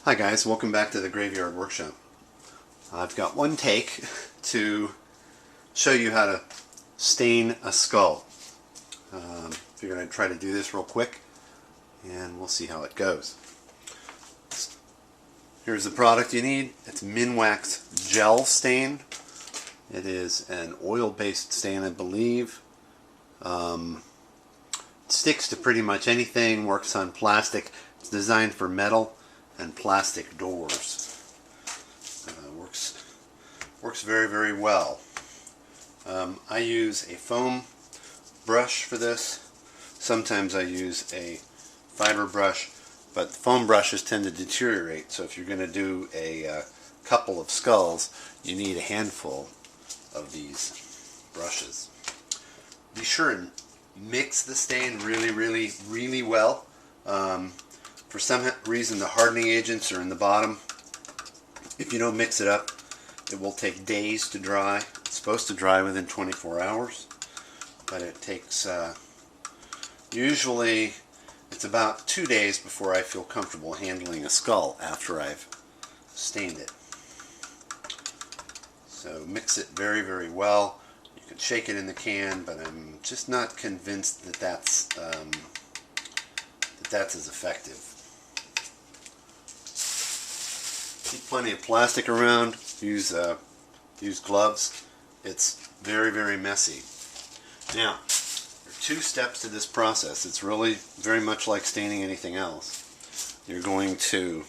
Hi guys, welcome back to the Graveyard Workshop. I've got one take to show you how to stain a skull. Figured I'd try to do this real quick and we'll see how it goes. Here's the product you need. It's Minwax Gel Stain. It is an oil-based stain, I believe. It sticks to pretty much anything, works on plastic. It's designed for metal and plastic doors. Works very, very well. I use a foam brush for this. Sometimes I use a fiber brush, but foam brushes tend to deteriorate, so if you're going to do a couple of skulls, you need a handful of these brushes. Be sure and mix the stain really, really, really well. For some reason the hardening agents are in the bottom. If you don't mix it up, it will take days to dry. It's supposed to dry within 24 hours, but it takes, usually it's about 2 days before I feel comfortable handling a skull after I've stained it. So mix it very, very well. You can shake it in the can, but I'm just not convinced that that's as effective. Keep plenty of plastic around. Use gloves. It's very, very messy. Now, there are 2 steps to this process. It's really very much like staining anything else. You're going to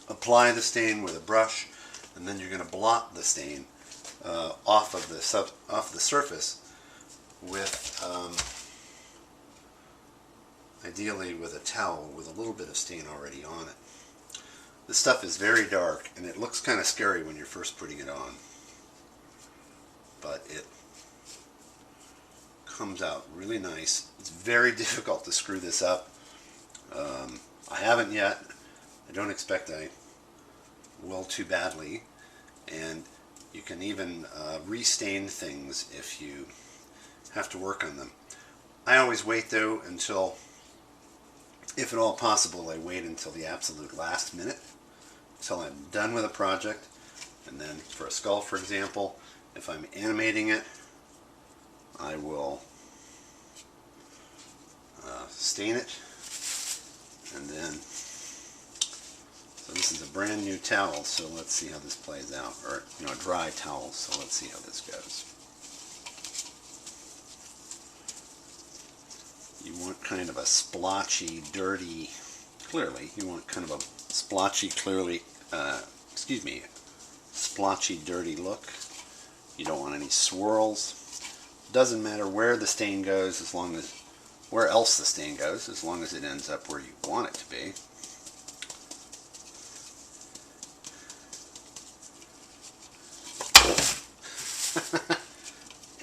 apply the stain with a brush, and then you're going to blot the stain off of the surface with ideally with a towel with a little bit of stain already on it. This stuff is very dark and it looks kind of scary when you're first putting it on, but it comes out really nice. It's very difficult to screw this up. I haven't yet. I don't expect I will too badly, and you can even restain things if you have to work on them. I always wait though until, if at all possible, I wait until the absolute last minute, until I'm done with a project, and then for a skull, for example, if I'm animating it, I will stain it, and then, so this is a brand new towel, so let's see how this plays out, or a dry towel, so let's see how this goes. You want kind of a splotchy, dirty, clearly, you want kind of a splotchy, splotchy, dirty look. You don't want any swirls. Doesn't matter where the stain goes, where else the stain goes, as long as it ends up where you want it to be.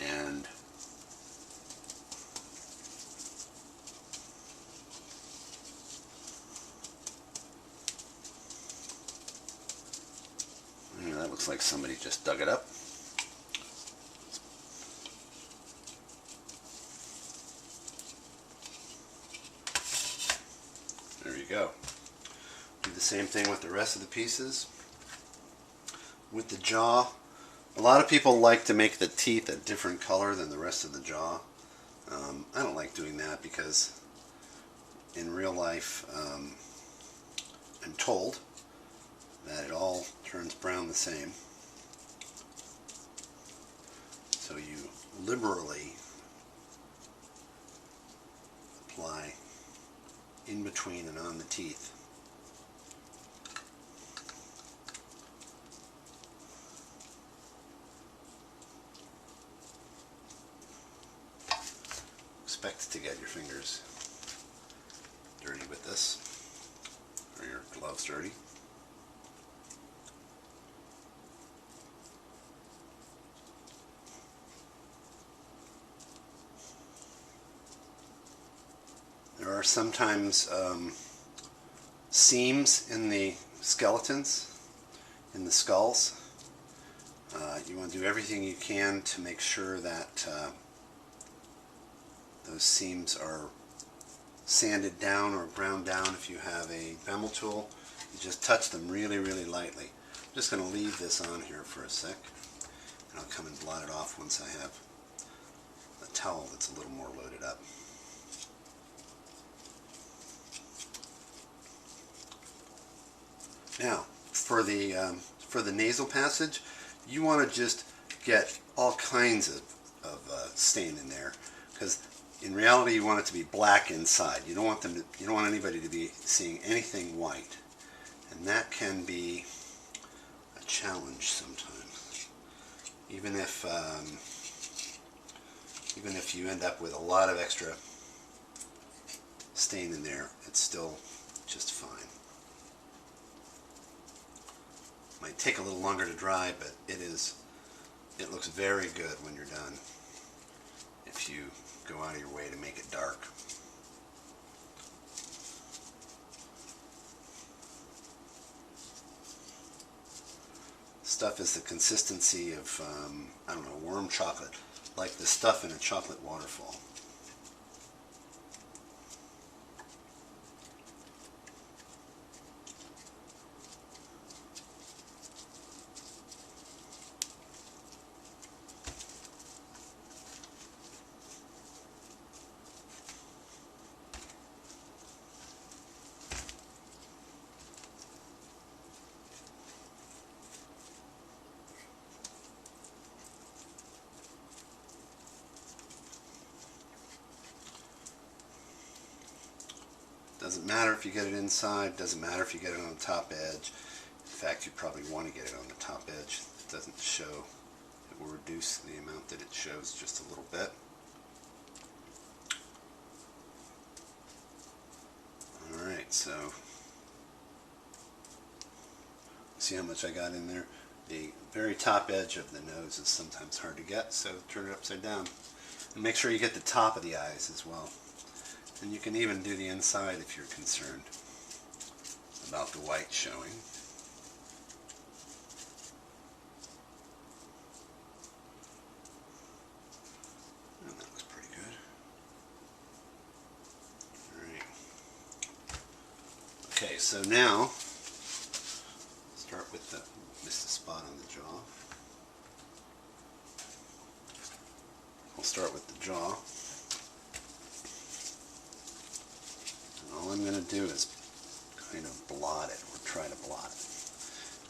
And that looks like somebody just dug it up. There you go. Do the same thing with the rest of the pieces. With the jaw, a lot of people like to make the teeth a different color than the rest of the jaw. I don't like doing that because in real life I'm told that it all turns brown the same. So you liberally apply in between and on the teeth. Expect to get your fingers dirty with this, or your gloves dirty. There are sometimes seams in the skeletons, in the skulls. You want to do everything you can to make sure that those seams are sanded down or ground down if you have a Dremel tool. You just touch them really, really lightly. I'm just going to leave this on here for a sec, and I'll come and blot it off once I have a towel that's a little more loaded up. Now, for the nasal passage, you want to just get all kinds of stain in there, because in reality you want it to be black inside. You don't want anybody to be seeing anything white, and that can be a challenge sometimes. Even if you end up with a lot of extra stain in there, it's still just fine. Might take a little longer to dry, but it looks very good when you're done if you go out of your way to make it dark. Stuff is the consistency of, I don't know, warm chocolate, like the stuff in a chocolate waterfall. Doesn't matter if you get it inside, doesn't matter if you get it on the top edge. In fact, you probably want to get it on the top edge. It doesn't show, it will reduce the amount that it shows just a little bit. Alright, so see how much I got in there? The very top edge of the nose is sometimes hard to get, so turn it upside down. And make sure you get the top of the eyes as well. And you can even do the inside if you're concerned about the white showing. And that looks pretty good. Alright. Okay, so now start with missed a spot on the jaw. I'll start with the jaw. All I'm going to do is kind of blot it, or try to blot it.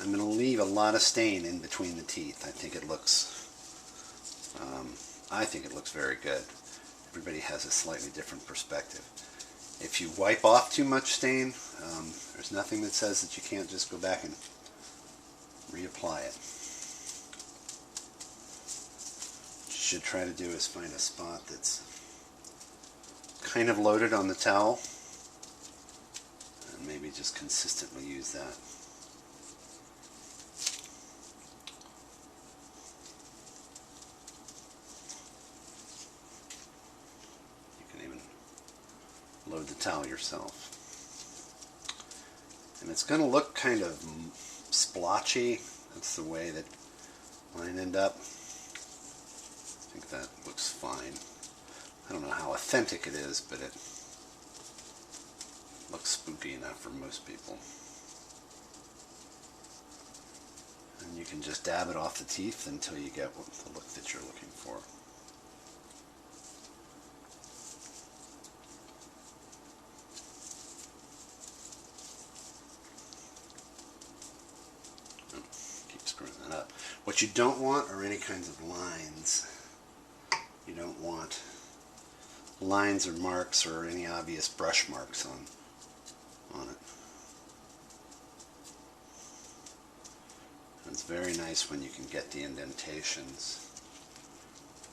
I'm going to leave a lot of stain in between the teeth. I think it looks very good. Everybody has a slightly different perspective. If you wipe off too much stain, there's nothing that says that you can't just go back and reapply it. What you should try to do is find a spot that's kind of loaded on the towel, and maybe just consistently use that. You can even load the towel yourself. And it's going to look kind of splotchy. That's the way that mine end up. I think that looks fine. I don't know how authentic it is, but it looks spooky enough for most people. And you can just dab it off the teeth until you get the look that you're looking for. Keep screwing that up. What you don't want are any kinds of lines. You don't want lines or marks or any obvious brush marks on it. And it's very nice when you can get the indentations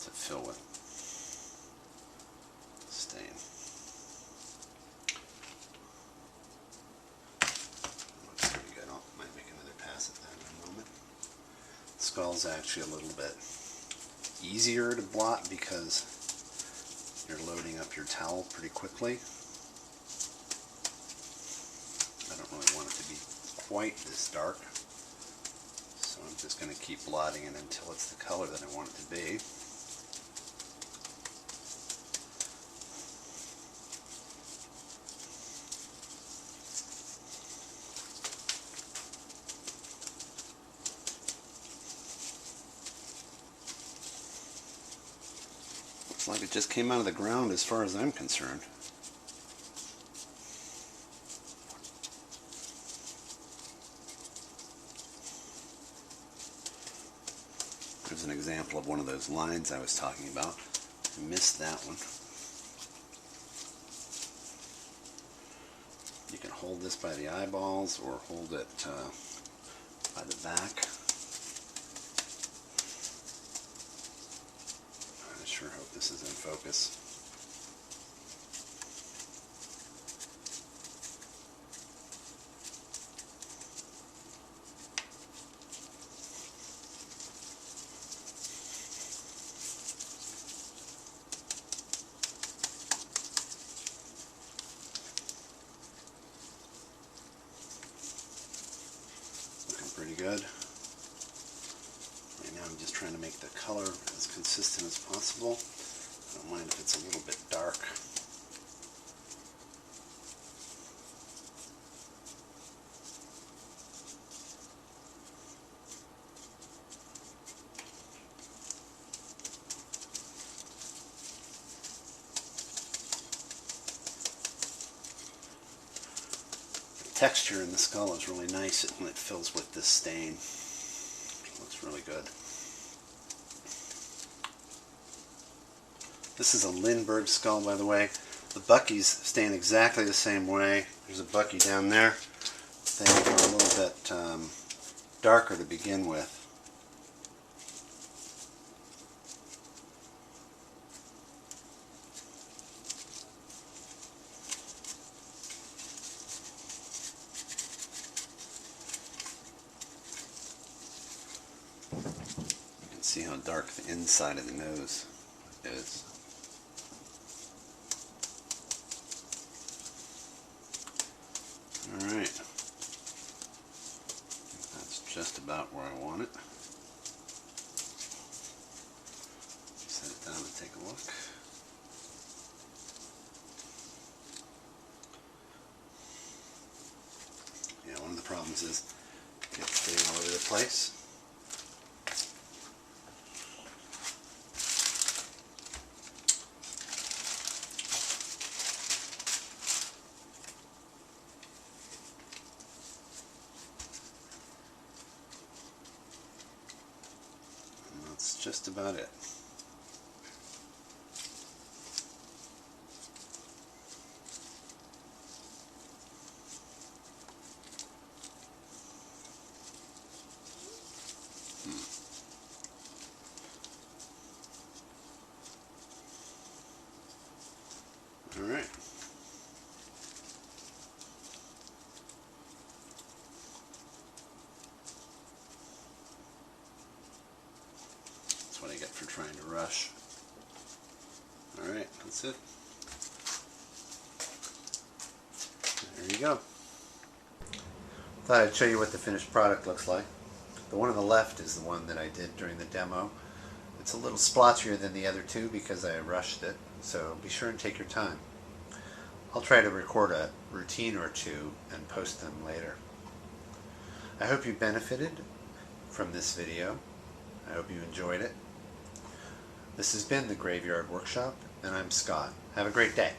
to fill with stain. Looks pretty good. I might make another pass at that in a moment. The skull's actually a little bit easier to blot because you're loading up your towel pretty quickly. I don't really want it to be quite this dark, so I'm just going to keep blotting it until it's the color that I want it to be. like it just came out of the ground as far as I'm concerned. There's an example of one of those lines I was talking about. I missed that one. You can hold this by the eyeballs or hold it by the back. I sure hope this is in focus. Pretty good. Right now I'm just trying to make the color as consistent as possible. I don't mind if it's a little bit dark. Texture in the skull is really nice when it fills with this stain. It looks really good. This is a Lindbergh skull, by the way. The Buckies stain exactly the same way. There's a Bucky down there. They are a little bit darker to begin with. See how dark the inside of the nose is. Alright. That's just about where I want it. Set it down and take a look. Yeah, one of the problems is it's getting all over the place. That's just about it. All right. That's what I get for trying to rush. All right, that's it. There you go. Thought I'd show you what the finished product looks like. The one on the left is the one that I did during the demo. It's a little splotchier than the other two because I rushed it, so be sure and take your time. I'll try to record a routine or two and post them later. I hope you benefited from this video. I hope you enjoyed it. This has been the Graveyard Workshop, and I'm Scott. Have a great day.